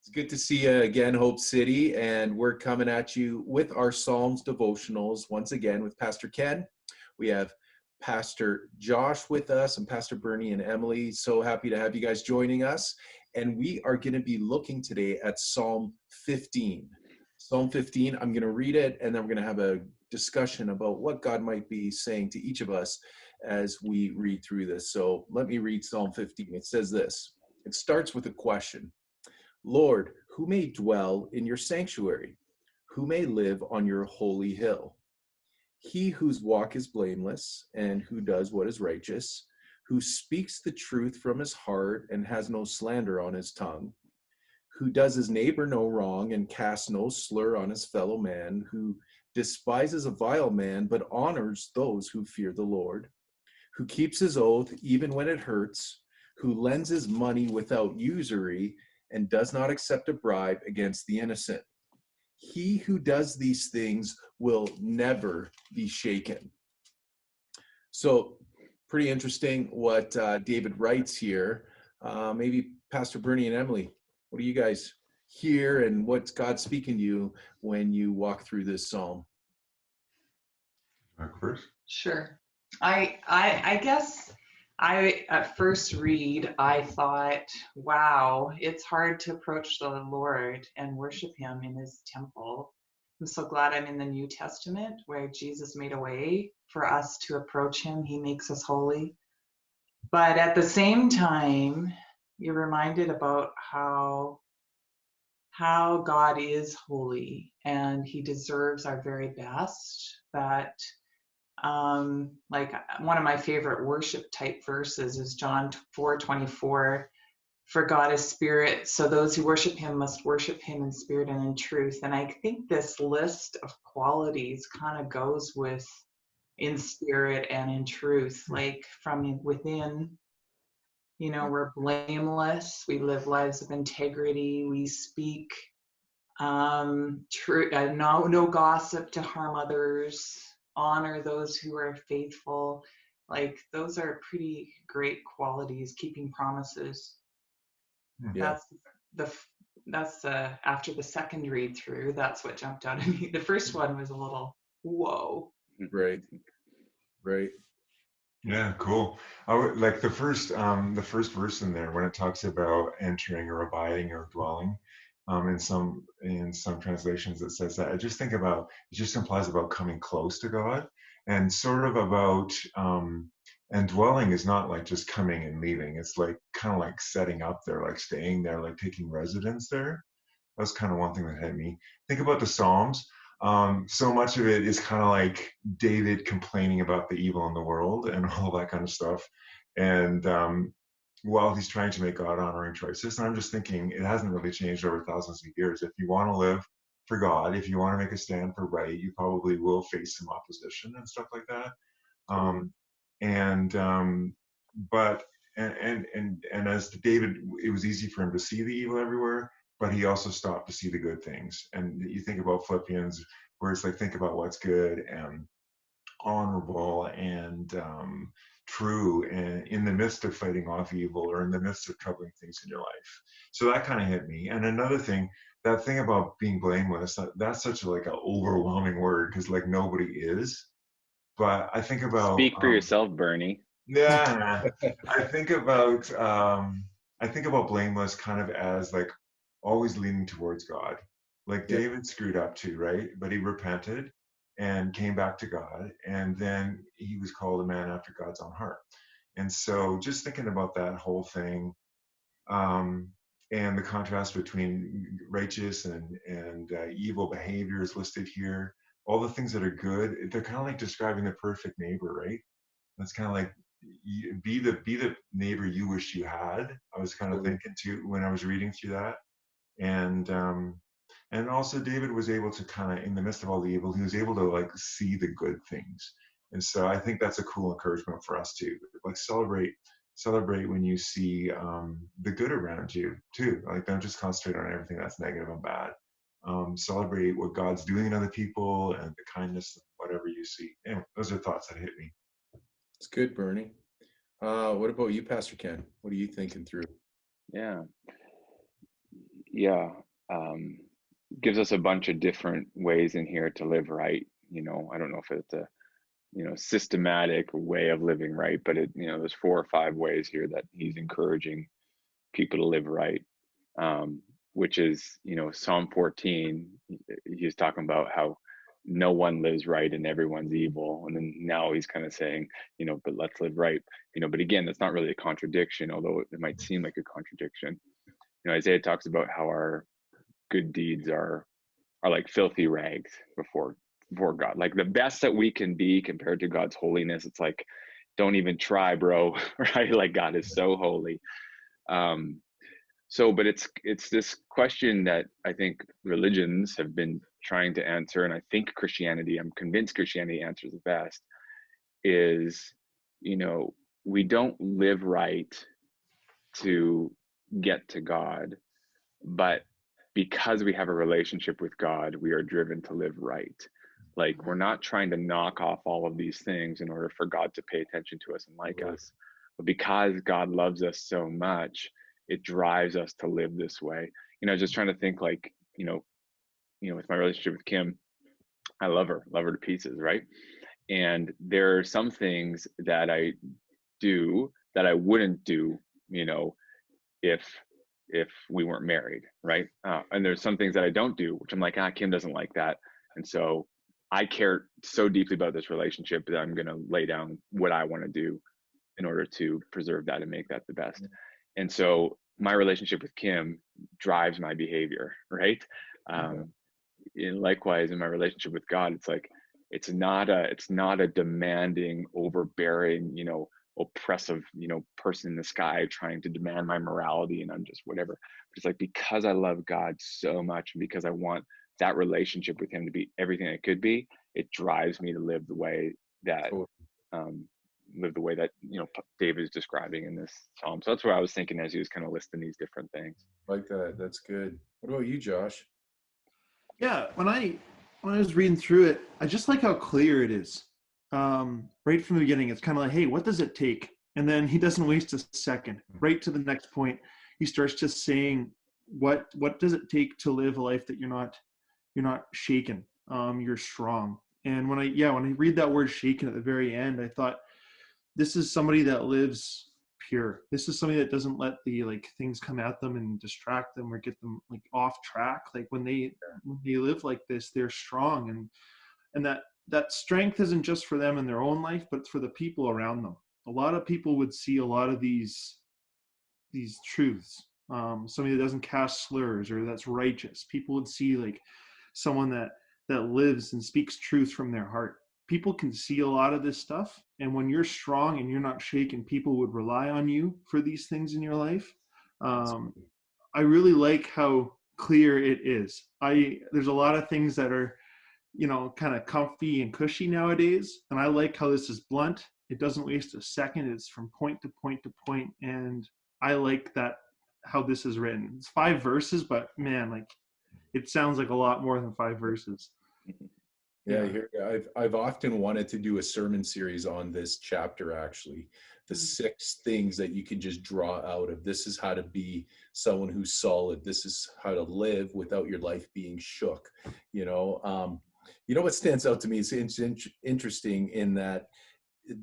It's good to see you again, Hope City, and we're coming at you with our Psalms devotionals once again with Pastor Ken. We have Pastor Josh with us and Pastor Bernie and Emily. So happy to have you guys joining us. And we are going to be looking today at Psalm 15. Psalm 15, I'm going to read it, and then we're going to have a discussion about what God might be saying to each of us as we read through this. So let me read Psalm 15. It says this. It starts with a question. Lord, who may dwell in your sanctuary? Who may live on your holy hill? He whose walk is blameless and who does what is righteous, who speaks the truth from his heart and has no slander on his tongue, who does his neighbor no wrong and casts no slur on his fellow man, who despises a vile man but honors those who fear the Lord, who keeps his oath even when it hurts, who lends his money without usury and does not accept a bribe against the innocent. He who does these things will never be shaken. So pretty interesting what David writes here. Maybe Pastor Bernie and Emily, what do you guys hear and what's God speaking to you when you walk through this psalm? First? Sure. I guess at first read, I thought, wow, it's hard to approach the Lord and worship him in his temple. I'm so glad I'm in the New Testament where Jesus made a way for us to approach him. He makes us holy. But at the same time, you're reminded about how God is holy and he deserves our very best. That like one of my favorite worship type verses is John 4:24. For God is spirit, so those who worship him must worship him in spirit and in truth. And I think this list of qualities kind of goes with in spirit and in truth, like from within. You know, we're blameless, we live lives of integrity, we speak true, no gossip to harm others, honor those who are faithful. Like those are pretty great qualities. Keeping promises. Yeah. That's after the second read through, that's what jumped out at me. The first one was a little whoa. Right. Yeah, cool. I would like the first verse in there when it talks about entering or abiding or dwelling. In some translations it says that. I just think about it just implies about coming close to God and sort of about and dwelling is not like just coming and leaving. It's like kind of like setting up there, like staying there, like taking residence there. That's kind of one thing that hit me. Think about the Psalms. So much of it is kind of like David complaining about the evil in the world and all that kind of stuff. And while he's trying to make God honoring choices, and I'm just thinking it hasn't really changed over thousands of years. If you want to live for God, if you want to make a stand for right, you probably will face some opposition and stuff like that. But as David, it was easy for him to see the evil everywhere, but he also stopped to see the good things. And you think about Philippians, where it's like, think about what's good and honorable and true, and in the midst of fighting off evil or in the midst of troubling things in your life. So that kind of hit me. And another thing, that thing about being blameless, that's such a, like an overwhelming word because like nobody is. But I think about Speak for yourself, Bernie. Yeah, I think about blameless kind of as like always leaning towards God. Like Yeah. David screwed up too, right? But he repented and came back to God, and then he was called a man after God's own heart. And so, just thinking about that whole thing, and the contrast between righteous and evil behaviors listed here, all the things that are good, they're kind of like describing the perfect neighbor, right? That's kind of like be the neighbor you wish you had. I was kind of thinking too when I was reading through that, and also David was able to kind of, in the midst of all the evil, he was able to like see the good things. And so I think that's a cool encouragement for us too. Like celebrate when you see the good around you too. Like don't just concentrate on everything that's negative and bad. Celebrate what God's doing in other people and the kindness of whatever you see. Anyway, those are thoughts that hit me. It's good, Bernie. What about you, Pastor Ken? What are you thinking through? Yeah. yeah, um, gives us a bunch of different ways in here to live right. I don't know if it's a systematic way of living right, but there's 4 or 5 ways here that he's encouraging people to live right. Which is, Psalm 14. He's talking about how no one lives right and everyone's evil, and then now he's kind of saying, but let's live right. But again, that's not really a contradiction, although it might seem like a contradiction. Isaiah talks about how our good deeds are like filthy rags before God. Like the best that we can be compared to God's holiness, it's like, don't even try, bro. Right? Like God is so holy. But it's this question that I think religions have been trying to answer, and I think I'm convinced Christianity answers it best, is, we don't live right to get to God, but because we have a relationship with God, we are driven to live right. Like we're not trying to knock off all of these things in order for God to pay attention to us and like us, but because God loves us so much, it drives us to live this way. Just trying to think like, with my relationship with Kim, I love her to pieces, right? And there are some things that I do that I wouldn't do, if we weren't married, right? And there's some things that I don't do, which I'm like, Kim doesn't like that, and so I care so deeply about this relationship that I'm going to lay down what I want to do in order to preserve that and make that the best. And so my relationship with Kim drives my behavior, right? And likewise, in my relationship with God, it's like it's not a demanding, overbearing, oppressive, person in the sky trying to demand my morality and I'm just whatever. But it's like, because I love God so much and because I want that relationship with him to be everything it could be, it drives me to live the way that David is describing in this psalm. So that's what I was thinking as he was kind of listing these different things. Like that. That's good. What about you, Josh? Yeah, when I was reading through it, I just like how clear it is. Right from the beginning, it's kind of like, hey, what does it take? And then he doesn't waste a second. Right to the next point, he starts just saying, what does it take to live a life that you're not shaken? You're strong. And when I read that word shaken at the very end, I thought, this is somebody that lives pure. This is somebody that doesn't let the things come at them and distract them or get them off track. Like when they live like this, they're strong, and that strength isn't just for them in their own life, but it's for the people around them. A lot of people would see a lot of these truths. Somebody that doesn't cast slurs or that's righteous. People would see someone that lives and speaks truth from their heart. People can see a lot of this stuff, and when you're strong and you're not shaken, people would rely on you for these things in your life. I really like how clear it is. There's a lot of things that are kind of comfy and cushy nowadays, and I like how this is blunt. It doesn't waste a second. It's from point to point to point, and I like that how this is written. It's 5 verses, but man, it sounds like a lot more than 5 verses. Yeah, I've often wanted to do a sermon series on this chapter, actually. The 6 things that you can just draw out of. This is how to be someone who's solid. This is how to live without your life being shook. What stands out to me is it's interesting in that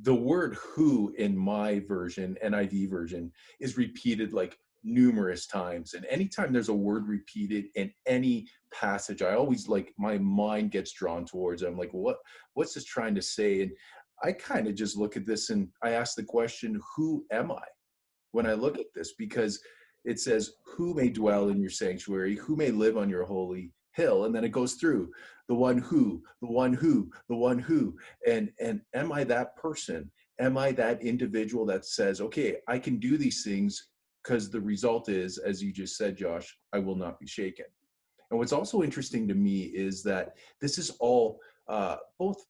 the word who in my version, NIV version, is repeated numerous times, and anytime there's a word repeated in any passage, I always my mind gets drawn towards it. I'm like, what's this trying to say? And I kind of just look at this and I ask the question, who am I when I look at this? Because it says, who may dwell in your sanctuary, who may live on your holy hill, and then it goes through the one who, and am I that person? Am I that individual that says, okay, I can do these things because the result is, as you just said, Josh, I will not be shaken. And what's also interesting to me is that this is all, both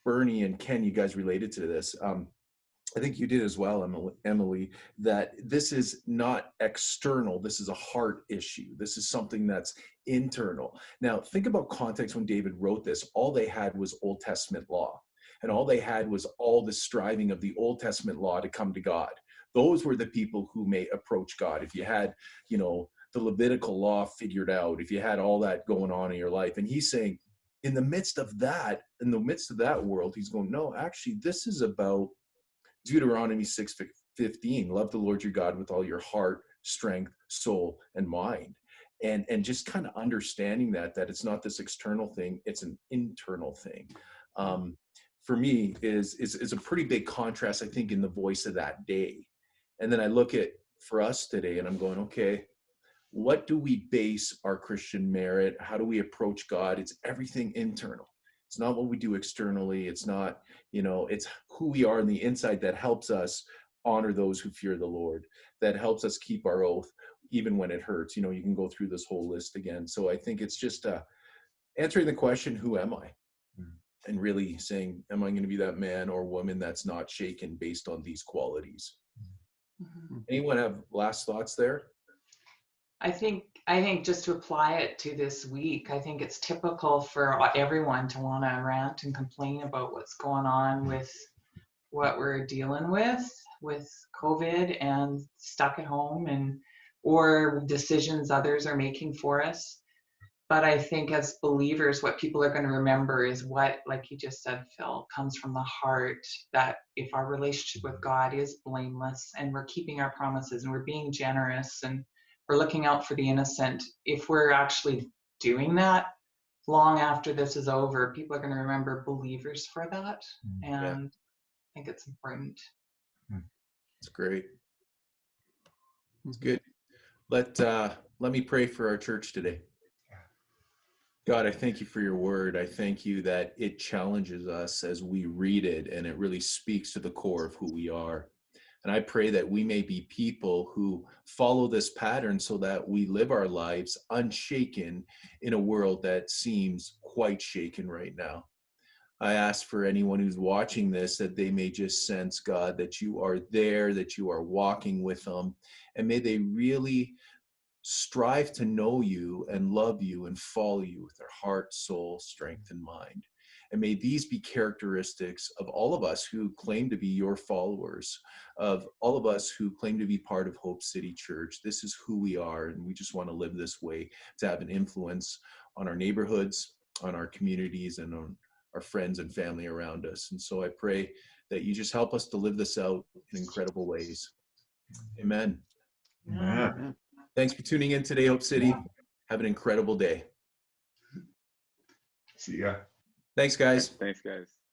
Bernie and Ken, you guys related to this. I think you did as well, Emily, that this is not external. This is a heart issue. This is something that's internal. Now, think about context when David wrote this. All they had was Old Testament law. And all they had was all the striving of the Old Testament law to come to God. Those were the people who may approach God. If you had, the Levitical law figured out, if you had all that going on in your life. And he's saying, in the midst of that world, he's going, no, actually, this is about Deuteronomy 6:15. Love the Lord your God with all your heart, strength, soul, and mind. And just kind of understanding that it's not this external thing, it's an internal thing. For me is a pretty big contrast, I think, in the voice of that day. And then I look at for us today and I'm going, okay, what do we base our Christian merit? How do we approach God? It's everything internal. It's not what we do externally. It's not, it's who we are on the inside that helps us honor those who fear the Lord, that helps us keep our oath, even when it hurts. You can go through this whole list again. So I think it's just answering the question, who am I? And really saying, am I going to be that man or woman that's not shaken based on these qualities? Anyone have last thoughts there? I think just to apply it to this week, I think it's typical for everyone to want to rant and complain about what's going on with what we're dealing with COVID and stuck at home or decisions others are making for us. But I think as believers, what people are going to remember is what, like you just said, Phil, comes from the heart, that if our relationship with God is blameless and we're keeping our promises and we're being generous and we're looking out for the innocent, if we're actually doing that long after this is over, people are going to remember believers for that. And I think it's important. It's great. It's good. Let me pray for our church today. God, I thank you for your word. I thank you that it challenges us as we read it, and it really speaks to the core of who we are. And I pray that we may be people who follow this pattern so that we live our lives unshaken in a world that seems quite shaken right now. I ask for anyone who's watching this that they may just sense, God, that you are there, that you are walking with them, and may they really strive to know you and love you and follow you with their heart, soul, strength, and mind. And may these be characteristics of all of us who claim to be your followers, of all of us who claim to be part of Hope City Church. This is who we are, and we just want to live this way to have an influence on our neighborhoods, on our communities, and on our friends and family around us. And so I pray that you just help us to live this out in incredible ways. Amen. Amen. Thanks for tuning in today, Hope City. Have an incredible day. See ya. Thanks, guys. Thanks, guys.